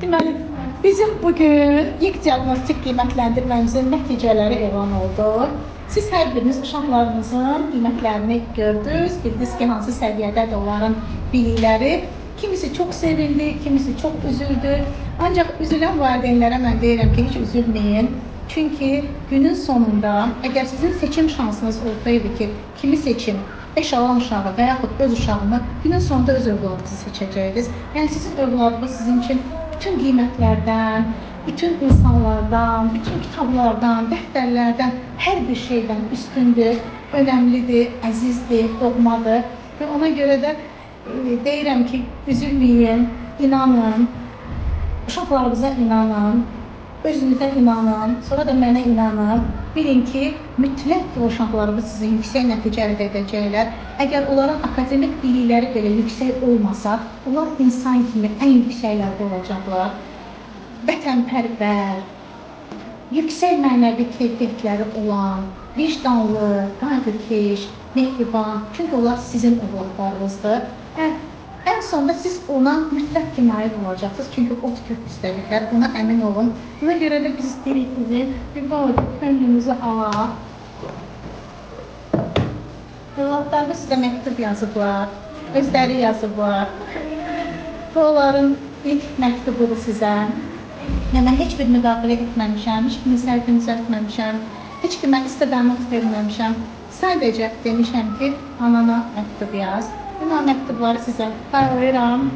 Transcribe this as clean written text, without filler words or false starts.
Deməli, bizim bugün ilk diaqnostik qiymətləndirməmizin nəticələri elan oldu. Siz hər biriniz uşaqlarınızın qiymətlərini gördünüz, bildiniz ki, hansı səviyyədədir onların bilikləri. Kimisi çox sevindi, kimisi çox üzüldü. Ancaq üzülən valideynlərə mən deyirəm ki, heç üzülməyin. Çünki günün sonunda, əgər sizin seçim şansınız olsaydı ki, kimi seçim, 5 alan uşağı və yaxud öz uşağını günün sonunda öz övladınızı seçəcəydiniz. Yəni sizin övladınız sizin üçün bütün qiymətlərdən, bütün insanlardan, bütün kitablardan, dəftərlərdən, hər bir şeydən üstündür, önəmlidir, əzizdir, doğmadır. Və ona görə də deyirəm ki, üzülməyin, inanın, uşaqlarınıza inanın, özünüzə inanın, sonra da mənə inanın. Bilin ki, mütləq ki, uşaqlarımız sizin yüksək nəticə əldə edəcəklər. Əgər onların akademik bilikləri belə yüksək olmasa, onlar insan kimi ən yüksəklərdə olacaqlar. Vətənpərvər, yüksək mənəvi keyfiyyətləri olan, vicdanlı, qayğıkeş, mehriban. Çünki onlar sizin övladlarınızdır. Ən sonunda siz ona mütləq ki, nail olacaqsınız. Çünki o tükür istədiklər, buna əmin olun. Buna görə də biz istəyirik sizin bir bağlı könlünüzü alaq. Övladlarımız sizə məktub yazıblar, özləri yazıblar. Bu onların ilk məktubudur sizə. Mən heç bir müdaxilə etməmişəm, heç kimin səhvini düzəltməmişəm, heç kimə istədamlıq verməmişəm. Sadəcə demişəm ki, anana məktub yaz. Mən o məktubları sizə paylayıram.